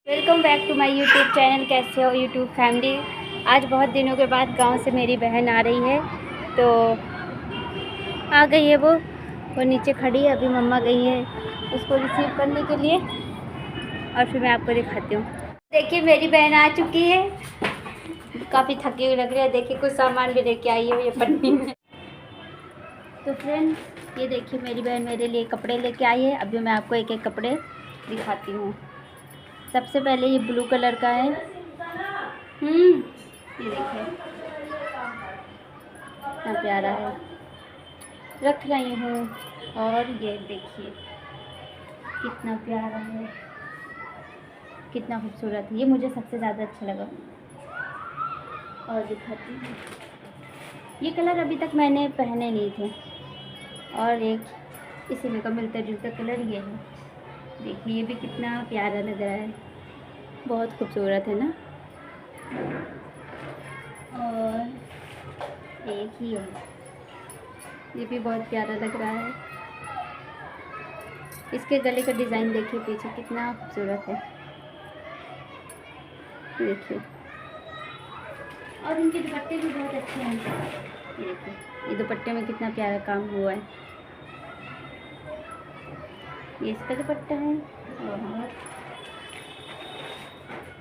Welcome back to my YouTube channel. कैसे हो YouTube family. आज बहुत दिनों के बाद गांव से मेरी बहन आ रही है, तो आ गई है वो नीचे खड़ी है। अभी मम्मा गई है उसको रिसीव करने के लिए और फिर मैं आपको दिखाती हूँ। देखिए मेरी बहन आ चुकी है, काफ़ी थकी हुई लग रही है। देखिए कुछ सामान भी लेके आई है ये पन्नी में। तो फ्रेंड्स ये देखिए मेरी बहन मेरे लिए कपड़े लेके आई है। अभी मैं आपको एक एक कपड़े दिखाती हूँ। सबसे पहले ये ब्लू कलर का है। ये देखिए कितना प्यारा है, रख रही हूँ। और ये देखिए कितना प्यारा है, कितना खूबसूरत है। ये मुझे सबसे ज़्यादा अच्छा लगा। और दिखाती हूँ, ये कलर अभी तक मैंने पहने नहीं थे। और एक इसी में का मिलता जुलता कलर ये है। देखिए ये भी कितना प्यारा लग रहा है, बहुत खूबसूरत है ना। और एक ही है, ये भी बहुत प्यारा लग रहा है। इसके गले का डिज़ाइन देखिए पीछे कितना खूबसूरत है, देखिए। और इनके दुपट्टे भी बहुत अच्छे हैं। ये देखिए ये दुपट्टे में कितना प्यारा काम हुआ है। ये इसका दुपट्टा है और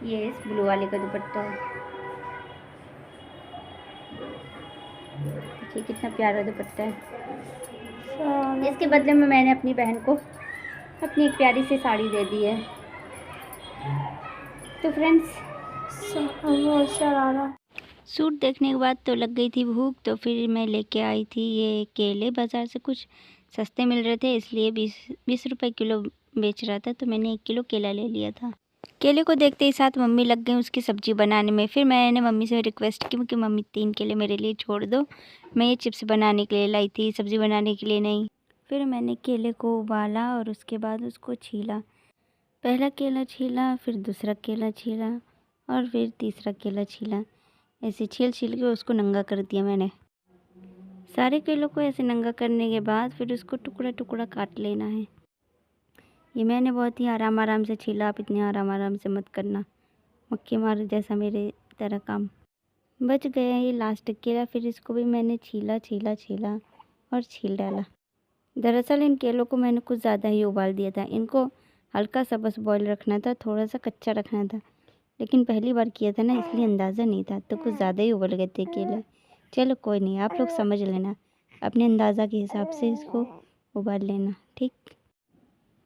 ये इस ब्लू वाले का दुपट्टा है। देखिए कितना प्यारा दुपट्टा है। इसके बदले में मैंने अपनी बहन को अपनी एक प्यारी सी साड़ी दे दी है। तो फ्रेंड्स सूट देखने के बाद तो लग गई थी भूख, तो फिर मैं लेके आई थी ये केले। बाज़ार से कुछ सस्ते मिल रहे थे, इसलिए 20 रुपए किलो बेच रहा था, तो मैंने 1 किलो केला ले लिया था। केले को देखते ही साथ मम्मी लग गई उसकी सब्ज़ी बनाने में। फिर मैंने मम्मी से रिक्वेस्ट की कि मम्मी 3 केले मेरे लिए छोड़ दो, मैं ये चिप्स बनाने के लिए लाई थी, सब्ज़ी बनाने के लिए नहीं। फिर मैंने केले को उबाला और उसके बाद उसको छीला। पहला केला छीला, फिर दूसरा केला छीला और फिर तीसरा केला छीला। ऐसे छील के उसको नंगा कर दिया मैंने। सारे केलों को ऐसे नंगा करने के बाद फिर उसको टुकड़ा टुकड़ा काट लेना है। ये मैंने बहुत ही आराम से छीला, आप इतने आराम से मत करना, मक्खी मार जैसा मेरे तरह काम। बच गया ये लास्ट केला, फिर इसको भी मैंने छीला और छील डाला। दरअसल इन केलों को मैंने कुछ ज़्यादा ही उबाल दिया था। इनको हल्का सा बस बॉईल रखना था, थोड़ा सा कच्चा रखना था, लेकिन पहली बार किया था ना इसलिए अंदाज़ा नहीं था, तो कुछ ज़्यादा ही उबल गए थे केले। चलो कोई नहीं, आप लोग समझ लेना, अपने अंदाज़ा के हिसाब से इसको उबाल लेना, ठीक।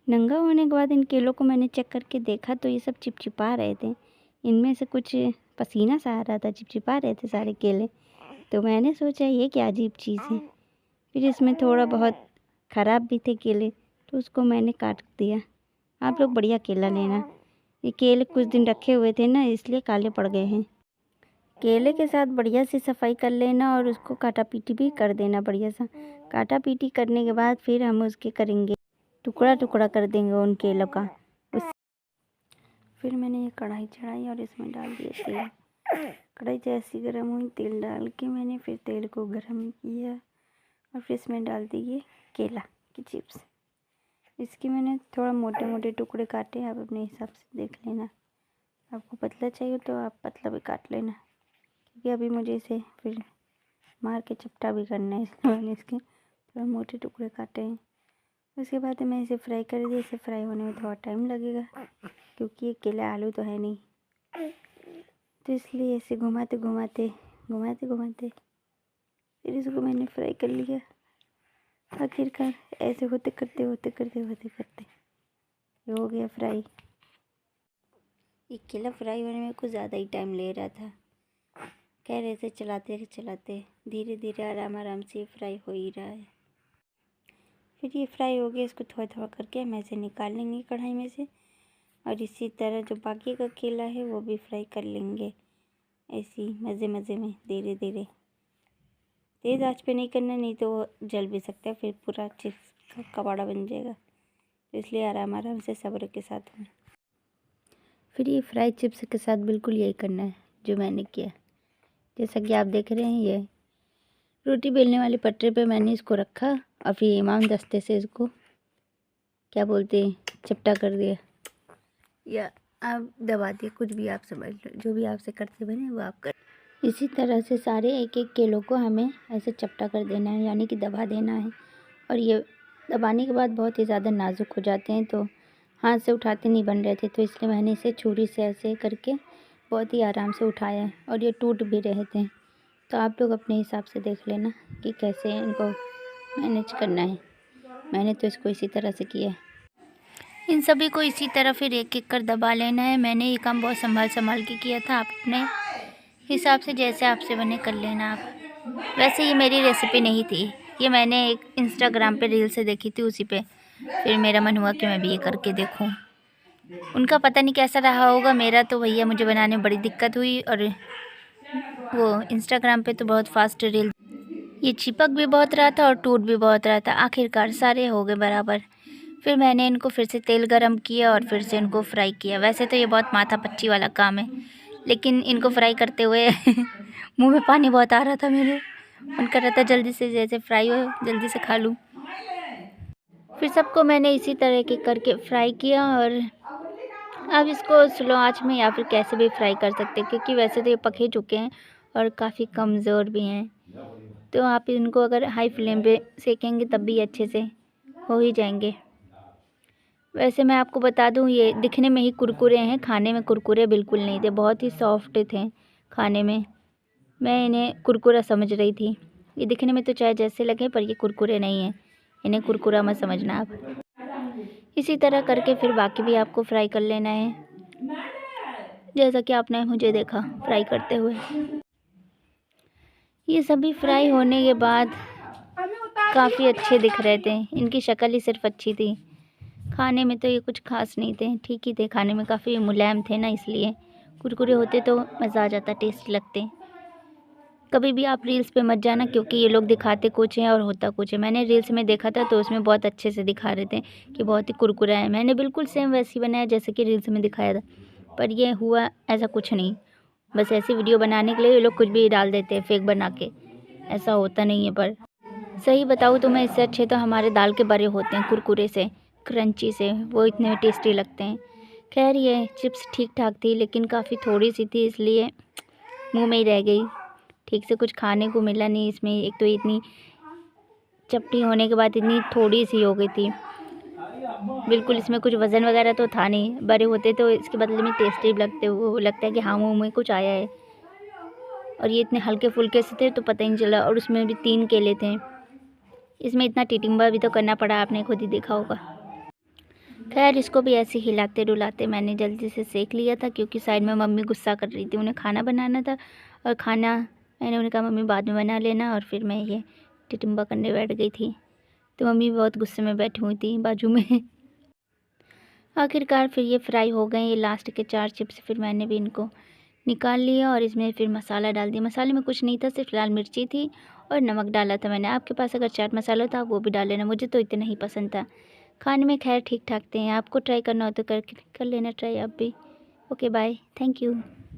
नंगा होने के बाद इन केलों को मैंने चेक करके देखा तो ये सब चिपचिपा रहे थे। इनमें से कुछ पसीना सा आ रहा था, चिपचिपा रहे थे सारे केले। तो मैंने सोचा ये क्या अजीब चीज़ है। फिर इसमें थोड़ा बहुत ख़राब भी थे केले, तो उसको मैंने काट दिया। आप लोग बढ़िया केला लेना। ये केले कुछ दिन रखे हुए थे ना, इसलिए काले पड़ गए हैं। केले के साथ बढ़िया से सफाई कर लेना और उसको काटा पीटी भी कर देना बढ़िया सा। काटा पीटी करने के बाद फिर हम उसके करेंगे टुकड़ा टुकड़ा कर देंगे उन केलों का। फिर मैंने ये कढ़ाई चढ़ाई और इसमें डाल दिया तेल। कढ़ाई जैसी गर्म हुई, तेल डाल के मैंने फिर तेल को गर्म किया और फिर इसमें डाल दिए केला की चिप्स। इसके मैंने थोड़ा मोटे मोटे टुकड़े काटे, आप अपने हिसाब से देख लेना। आपको पतला चाहिए तो आप पतला भी काट लेना, क्योंकि अभी मुझे इसे फिर मार के चपटा भी करना है, इसलिए मैंने इसके थोड़ा मोटे टुकड़े काटे हैं। उसके बाद मैं इसे फ्राई कर दी। इसे फ्राई होने में थोड़ा टाइम लगेगा, क्योंकि ये केला आलू तो है नहीं, तो इसलिए ऐसे घुमाते फिर इसको मैंने फ्राई कर लिया। आखिरकार ऐसे होते करते ये हो गया फ्राई। ये केला फ्राई होने में कुछ ज़्यादा ही टाइम ले रहा था। कह रहे थे चलाते धीरे धीरे आराम से फ्राई हो ही रहा है। फिर ये फ्राई हो गया, इसको थोड़ा थोड़ा करके हम ऐसे निकाल लेंगे कढ़ाई में से। और इसी तरह जो बाकी का केला है वो भी फ्राई कर लेंगे, ऐसे ही मज़े में धीरे धीरे। तेज़ आंच पे नहीं करना, नहीं तो वो जल भी सकता है, फिर पूरा चिप्स का कबाड़ा बन जाएगा। तो इसलिए आराम से सब्र के साथ में। फिर ये फ्राई चिप्स के साथ बिल्कुल यही करना है जो मैंने किया। जैसा कि आप देख रहे हैं, ये रोटी बेलने वाले पटरे पे मैंने इसको रखा और फिर इमाम दस्ते से इसको क्या बोलते हैं चपटा कर दिया, या आप दबा दिए, कुछ भी आप समझ लो, जो भी आपसे करते बने वो आप कर। इसी तरह से सारे एक एक केलों को हमें ऐसे चपटा कर देना है, यानी कि दबा देना है। और ये दबाने के बाद बहुत ही ज़्यादा नाजुक हो जाते हैं, तो हाथ से उठाते नहीं बन रहे थे, तो इसलिए मैंने इसे छुरी से ऐसे करके बहुत ही आराम से उठाया है। और ये टूट भी रहे थे, तो आप लोग अपने हिसाब से देख लेना कि कैसे इनको मैनेज करना है। मैंने तो इसको इसी तरह से किया है। इन सभी को इसी तरह फिर एक एक कर दबा लेना है। मैंने ये काम बहुत संभाल के किया था, आप अपने हिसाब से जैसे आपसे बने कर लेना आप। वैसे ये मेरी रेसिपी नहीं थी, ये मैंने एक इंस्टाग्राम पे रील से देखी थी, उसी पे फिर मेरा मन हुआ कि मैं भी ये करके देखूं। उनका पता नहीं कैसा रहा होगा, मेरा तो भैया मुझे बनाने में बड़ी दिक्कत हुई। और वो इंस्टाग्राम पे तो बहुत फास्ट रील, ये चिपक भी बहुत रहा था और टूट भी बहुत रहा था। आखिरकार सारे हो गए बराबर। फिर मैंने इनको फिर से तेल गरम किया और फिर से इनको फ्राई किया। वैसे तो ये बहुत माथापच्ची वाला काम है, लेकिन इनको फ्राई करते हुए मुंह में पानी बहुत आ रहा था मेरे। मन कर रहा था जल्दी से जैसे फ्राई हो जल्दी से खा लूँ। फिर सबको मैंने इसी तरह के करके फ्राई किया। और अब इसको स्लो आंच में या फिर कैसे भी फ्राई कर सकते हैं, क्योंकि वैसे तो ये पक ही चुके हैं और काफ़ी कमज़ोर भी हैं। तो आप इनको अगर हाई फ्लेम पे सेकेंगे तब भी अच्छे से हो ही जाएंगे। वैसे मैं आपको बता दूं, ये दिखने में ही कुरकुरे हैं, खाने में कुरकुरे बिल्कुल नहीं थे, बहुत ही सॉफ्ट थे खाने में। मैं इन्हें कुरकुरा समझ रही थी। ये दिखने में तो चाहे जैसे लगे, पर ये कुरकुरे नहीं हैं, इन्हें कुरकुरा मत समझना आप। इसी तरह करके फिर बाकी भी आपको फ्राई कर लेना है, जैसा कि आपने मुझे देखा फ्राई करते हुए। ये सभी फ्राई होने के बाद काफ़ी अच्छे दिख रहे थे, इनकी शक्ल ही सिर्फ अच्छी थी। खाने में तो ये कुछ खास नहीं थे, ठीक ही थे, खाने में काफ़ी मुलायम थे ना, इसलिए कुरकुरे होते तो मज़ा आ जाता, टेस्टी लगते। कभी भी आप रील्स पे मत जाना, क्योंकि ये लोग दिखाते कुछ हैं और होता कुछ है। मैंने रील्स में देखा था तो उसमें बहुत अच्छे से दिखा रहे थे कि बहुत ही कुरकुरा है। मैंने बिल्कुल सेम वैसे ही बनाया जैसे कि रील्स में दिखाया था, पर ये हुआ ऐसा कुछ नहीं। बस ऐसी वीडियो बनाने के लिए ये लोग कुछ भी डाल देते हैं फेक बना के, ऐसा होता नहीं है। पर सही बताऊँ तो मैं इससे अच्छे तो हमारे दाल के बड़े होते हैं, कुरकुरे से, क्रंची से, वो इतने टेस्टी लगते हैं। खैर ये चिप्स ठीक ठाक थी, लेकिन काफ़ी थोड़ी सी थी, इसलिए मुंह में ही रह गई, ठीक से कुछ खाने को मिला नहीं इसमें। एक तो इतनी चपटी होने के बाद इतनी थोड़ी सी हो गई थी, बिल्कुल इसमें कुछ वज़न वगैरह तो था नहीं। बड़े होते तो इसके बदले में टेस्टी लगते, वो लगता है कि हाँ मुँह में कुछ आया है। और ये इतने हल्के फुल्के से थे तो पता ही नहीं चला, और उसमें भी 3 केले थे। इसमें इतना टिटिम्बा भी तो करना पड़ा, आपने खुद ही देखा होगा। खैर इसको भी ऐसे हिलाते डुलाते मैंने जल्दी से सेक लिया था, क्योंकि साइड में मम्मी गुस्सा कर रही थी, उन्हें खाना बनाना था। और खाना मैंने उन्हें कहा मम्मी बाद में बना लेना, और फिर मैं ये टिटिम्बा करने बैठ गई थी। तो मम्मी बहुत गुस्से में बैठी हुई थी बाजू में। आखिरकार फिर ये फ्राई हो गए, ये लास्ट के 4 चिप्स। फिर मैंने भी इनको निकाल लिया और इसमें फिर मसाला डाल दिया। मसाले में कुछ नहीं था, सिर्फ लाल मिर्ची थी और नमक डाला था मैंने। आपके पास अगर चाट मसाला था वो भी डाल लेना, मुझे तो इतना ही पसंद था। खाने में खैर ठीक ठाक थे, आपको ट्राई करना हो तो कर लेना ट्राई आप भी। Okay bye, thank you.